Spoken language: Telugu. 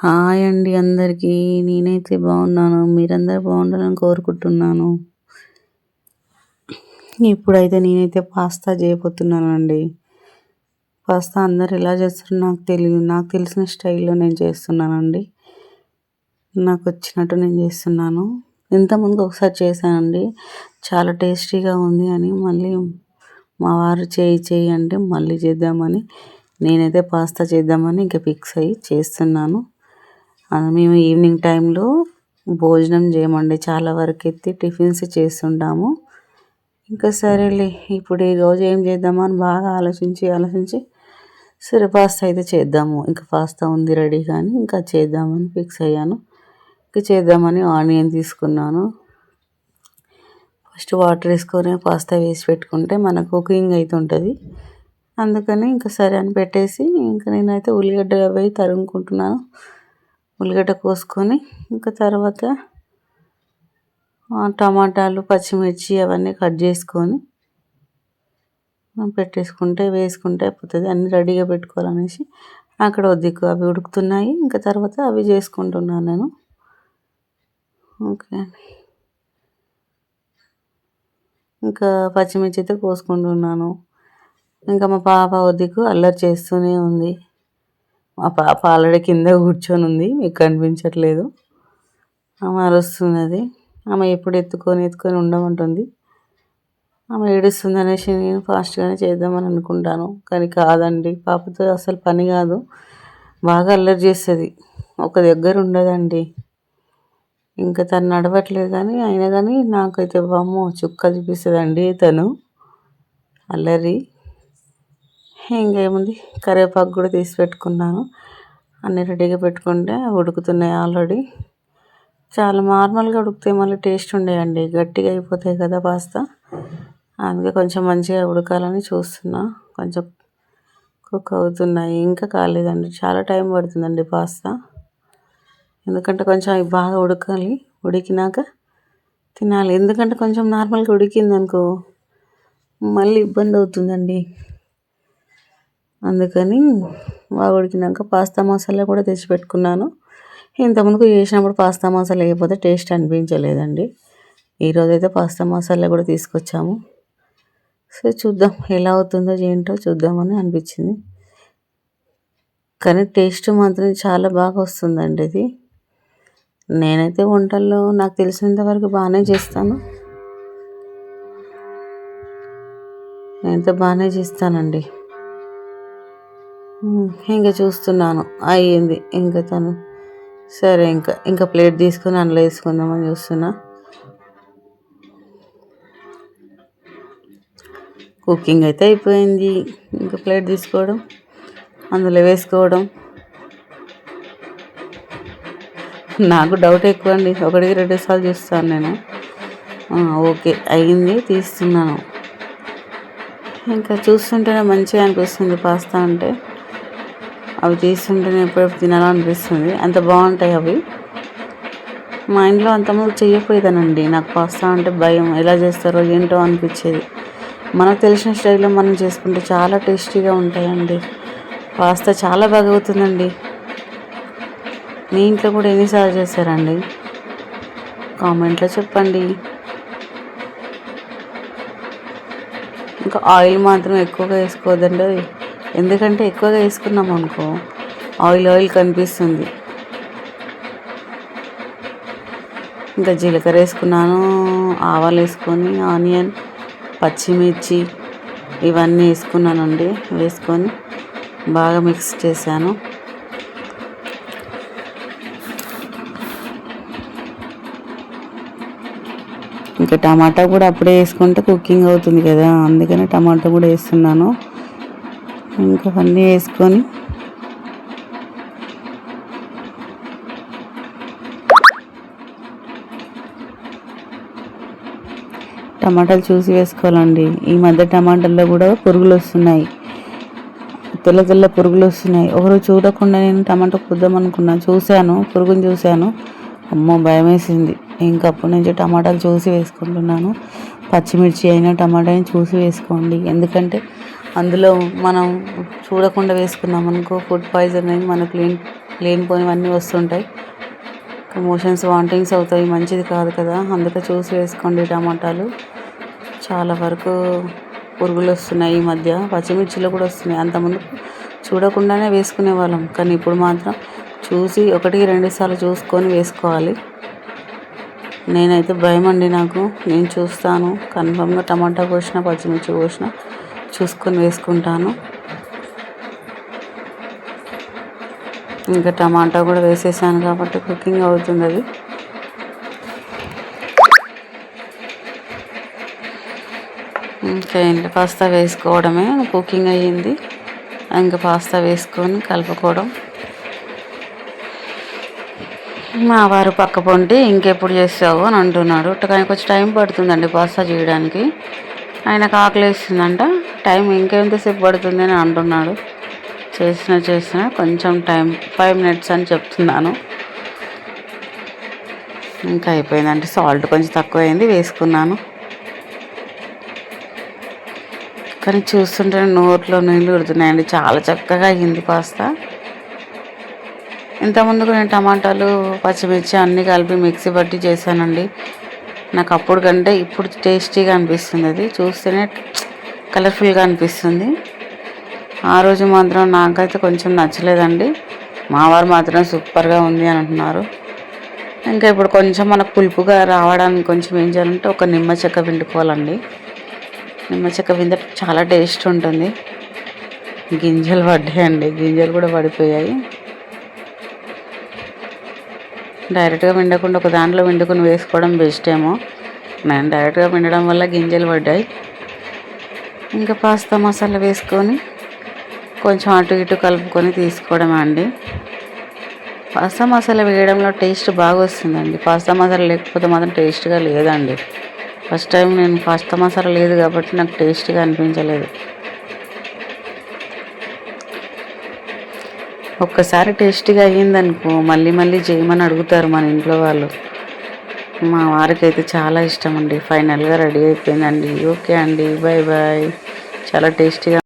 హాయ్ అండి అందరికీ. నేనైతే బాగున్నాను. మీరందరూ బాగుండాలని కోరుకుంటున్నాను. ఇప్పుడైతే నేనైతే పాస్తా చేయబోతున్నానండి. పాస్తా అందరు ఎలా చేస్తారో నాకు తెలియదు. నాకు తెలిసిన స్టైల్‌లో నేను చేస్తున్నానండి. నాకు వచ్చినట్టు నేను చేస్తున్నాను. ఇంతకుముందు ఒకసారి చేశానండి. చాలా టేస్టీగా ఉంది అని మళ్ళీ మా వారు చెయ్యి అంటే మళ్ళీ చేద్దామని నేనైతే పాస్తా చేద్దామని ఇంకా ఫిక్స్ అయ్యి చేస్తున్నాను. మేము ఈవినింగ్ టైంలో భోజనం చేయమండి. చాలా వరకైతే టిఫిన్స్ చేస్తుంటాము. ఇంకా సరేలే ఇప్పుడు ఈరోజు ఏం చేద్దామా అని బాగా ఆలోచించి సరే పాస్తా అయితే చేద్దాము. ఇంకా పాస్తా ఉంది రెడీ కానీ ఇంకా చేద్దామని ఫిక్స్ అయ్యాను. ఇంకా చేద్దామని ఆనియన్ తీసుకున్నాను. ఫస్ట్ వాటర్ వేసుకొని పాస్తా వేసి పెట్టుకుంటే మన కుకింగ్ అయితే ఉంటుంది. అందుకని ఇంకా సరే అని పెట్టేసి ఇంకా నేనైతే ఉల్లిగడ్డ అవి తరుముకుంటున్నాను. ఉల్లిగడ్డ కోసుకొని ఇంకా తర్వాత టమాటాలు పచ్చిమిర్చి అవన్నీ కట్ చేసుకొని వేసుకుంటే అయిపోతుంది. అన్నీ రెడీగా పెట్టుకోవాలనేసి అక్కడ దిక్కు అవి ఉడుకుతున్నాయి. ఇంకా తర్వాత అవి చేసుకుంటున్నాను నేను. ఓకే, ఇంకా పచ్చిమిర్చి అయితే కోసుకుంటున్నాను. ఇంకా మా పాప దిక్కు అల్లరి చేస్తూనే ఉంది. మా పాప ఆల్రెడీ కింద కూర్చొని ఉంది, మీకు కనిపించట్లేదు. ఆమె అరుస్తున్నది. ఆమె ఎప్పుడు ఎత్తుకొని ఉండమంటుంది. ఆమె ఏడుస్తుంది అనేసి నేను ఫాస్ట్గానే చేద్దామని అనుకుంటాను, కానీ కాదండి. పాపతో అసలు పని కాదు. బాగా అల్లరి చేస్తుంది, ఒక దగ్గర ఉండదండి. ఇంకా తను నడవట్లేదు కానీ అయినా కానీ నాకైతే వామ్మో చుక్కలు చూపిస్తుందండి తను అల్లరి. ఇంకేముంది, కరివేపాకు కూడా తీసి పెట్టుకున్నాను. అన్నీ రెడీగా పెట్టుకుంటే ఉడుకుతున్నాయి ఆల్రెడీ. చాలా నార్మల్గా ఉడికితే మళ్ళీ టేస్ట్ ఉండేయండి, గట్టిగా అయిపోతాయి కదా పాస్తా. అందుకే కొంచెం మంచిగా ఉడకాలని చూస్తున్నా. కొంచెం కుక్ అవుతున్నాయి, ఇంకా కాలేదండి. చాలా టైం పడుతుందండి పాస్తా, ఎందుకంటే కొంచెం అవి బాగా ఉడకాలి. ఉడికినాక తినాలి. ఎందుకంటే కొంచెం నార్మల్గా ఉడికిందనుకో మళ్ళీ ఇబ్బంది అవుతుందండి. అందుకని బాగా ఉడికినాక పాస్తా మసాలా కూడా తెచ్చిపెట్టుకున్నాను. ఇంతకుముందుకు చేసినప్పుడు పాస్తా మసాలా లేకపోతే టేస్ట్ అనిపించలేదండి. ఈరోజైతే పాస్తా మసాలా కూడా తీసుకొచ్చాము. సో చూద్దాం ఎలా అవుతుందో ఏంటో చూద్దామని అనిపించింది. కానీ టేస్ట్ మాత్రం చాలా బాగా వస్తుందండి ఇది. నేనైతే వంటల్లో నాకు తెలిసినంత వరకు బాగానే చేస్తాను. నేనైతే బాగానే చేస్తానండి. ఇంకా చూస్తున్నాను అయ్యింది. ఇంకా తను సరే ఇంకా ప్లేట్ తీసుకొని అందులో వేసుకుందామని చూస్తున్నా. కుకింగ్ అయితే అయిపోయింది. ఇంకా ప్లేట్ తీసుకోవడం, అందులో వేసుకోవడం. నాకు డౌట్ ఎక్కువ అండి, ఒకటికి 2 సార్లు చూస్తాను నేను. ఓకే అయ్యింది, తీస్తున్నాను. ఇంకా చూస్తుంటేనే మంచిగా అనిపిస్తుంది పాస్తా అంటే. అవి తీస్తుంటేనే ఎప్పుడెప్పుడు తినాలనిపిస్తుంది, అంత బాగుంటాయి అవి. మా ఇంట్లో అంతకుముందు చేయకపోయేదానండి. నాకు పాస్తా అంటే భయం, ఎలా చేస్తారో ఏంటో అనిపించేది. మనకు తెలిసిన స్టైల్లో మనం చేసుకుంటే చాలా టేస్టీగా ఉంటాయండి. పాస్తా చాలా బాగా అవుతుందండి. మీ ఇంట్లో కూడా ఎన్నిసార్లు చేస్తారండి? కామెంట్లో చెప్పండి. ఇంకా ఆయిల్ మాత్రం ఎక్కువగా వేసుకోవద్దండి, ఎందుకంటే ఎక్కువగా వేసుకున్నాం అనుకో ఆయిల్ కనిపిస్తుంది. ఇంకా జీలకర్ర వేసుకున్నాను, ఆవాలు వేసుకొని ఆనియన్ పచ్చిమిర్చి ఇవన్నీ వేసుకున్నానండి. వేసుకొని బాగా మిక్స్ చేశాను. ఇంకా టమాటా కూడా అప్పుడే వేసుకుంటే కుకింగ్ అవుతుంది కదా, అందుకని టమాటా కూడా వేస్తున్నాను. ఇంకా అన్నీ వేసుకొని టమాటాలు చూసి వేసుకోవాలండి. ఈ మధ్య టమాటాల్లో కూడా పురుగులు వస్తున్నాయి, తెల్ల పురుగులు వస్తున్నాయి. ఒకరోజు చూడకుండా నేను టమాటా కొద్దాం అనుకున్నా, పురుగుని చూశాను. అమ్మో భయం వేసింది. ఇంకా అప్పటి నుంచి టమాటాలు చూసి వేసుకుంటున్నాను. పచ్చిమిర్చి అయినా టమాటా అయినా చూసి వేసుకోండి, ఎందుకంటే అందులో మనం చూడకుండా వేసుకున్నాం అనుకో ఫుడ్ పాయిజన్ అయ్యి మనకు లేనిపోయినవన్నీ వస్తుంటాయి. మోషన్స్ వామిటింగ్స్ అవుతాయి, మంచిది కాదు కదా. అందుకే చూసి వేసుకోండి టమాటాలు. చాలా వరకు పురుగులు వస్తున్నాయి ఈ మధ్య. పచ్చిమిర్చిలో కూడా వస్తున్నాయి. అంతకుముందు చూడకుండానే వేసుకునే వాళ్ళం, కానీ ఇప్పుడు మాత్రం చూసి 1-2 సార్లు చూసుకొని వేసుకోవాలి. నేనైతే భయం అండి నాకు. నేను చూస్తాను కన్ఫామ్గా, టమాటా కోసిన పచ్చిమిర్చి కోసిన చూసుకొని వేసుకుంటాను. ఇంకా టమాటా కూడా వేసేసాను కాబట్టి కుకింగ్ అవుతుంది అది. ఇంకా ఇంట్లో పాస్తా వేసుకోవడమే, కుకింగ్ అయ్యింది. ఇంకా పాస్తా వేసుకొని కలుపుకోవడం. మా వారు పక్క పొంటి ఇంకెప్పుడు చేస్తావు అని అంటున్నాడు. కానీ కొంచెం టైం పడుతుందండి పాస్తా చేయడానికి. ఆయనకు ఆకలేస్తుందంట. టైం ఇంకెంతసేపు పడుతుంది అని అంటున్నాడు. చేసిన కొంచెం టైం 5 మినిట్స్ అని చెప్తున్నాను. ఇంకా అయిపోయిందంటే సాల్ట్ కొంచెం తక్కువైంది, వేసుకున్నాను. కానీ చూస్తుంటే నోట్లో నీళ్ళు ఉడుతున్నాయండి. చాలా చక్కగా అయ్యింది పాస్తా. ఇంతకుముందుకు నేను టమాటాలు పచ్చిమిర్చి అన్నీ కలిపి మిక్సీ పట్టి చేశానండి. నాకు అప్పుడు కంటే ఇప్పుడు టేస్టీగా అనిపిస్తుంది. అది చూస్తేనే కలర్ఫుల్గా అనిపిస్తుంది. ఆ రోజు మాత్రం నాకైతే కొంచెం నచ్చలేదండి. మా వారు మాత్రం సూపర్గా ఉంది అని అంటున్నారు. ఇంకా ఇప్పుడు కొంచెం మనకు పులుపుగా రావడానికి కొంచెం ఏం చేయాలంటే ఒక నిమ్మ చెక్క పిండుకోవాలండి. నిమ్మ చెక్క పిండి చాలా టేస్ట్ ఉంటుంది. గింజలు పడ్డాయండి, గింజలు కూడా పడిపోయాయి. డైరెక్ట్గా పిండకుండా ఒక దాంట్లో పిండుకొని వేసుకోవడం బెస్ట్ ఏమో. నేను డైరెక్ట్గా పిండడం వల్ల గింజలు పడ్డాయి. ఇంకా పాస్తా మసాలా వేసుకొని కొంచెం అటు ఇటు కలుపుకొని తీసుకోవడమే అండి. పాస్తా మసాలా వేయడంలో టేస్ట్ బాగా వస్తుందండి. పాస్తా మసాలా లేకపోతే మాత్రం టేస్ట్గా లేదండి. ఫస్ట్ టైం నేను పాస్తా మసాలా లేదు కాబట్టి నాకు టేస్ట్గా అనిపించలేదు. ఒక్కసారి టేస్టీగా అయ్యిందనుకో మళ్ళీ మళ్ళీ చేయమని అడుగుతారు మన ఇంట్లో వాళ్ళు. మా వారికి అయితే చాలా ఇష్టం అండి. ఫైనల్గా రెడీ అయిపోయిందండి. ఓకే అండి, బాయ్ బాయ్. చాలా టేస్టీగా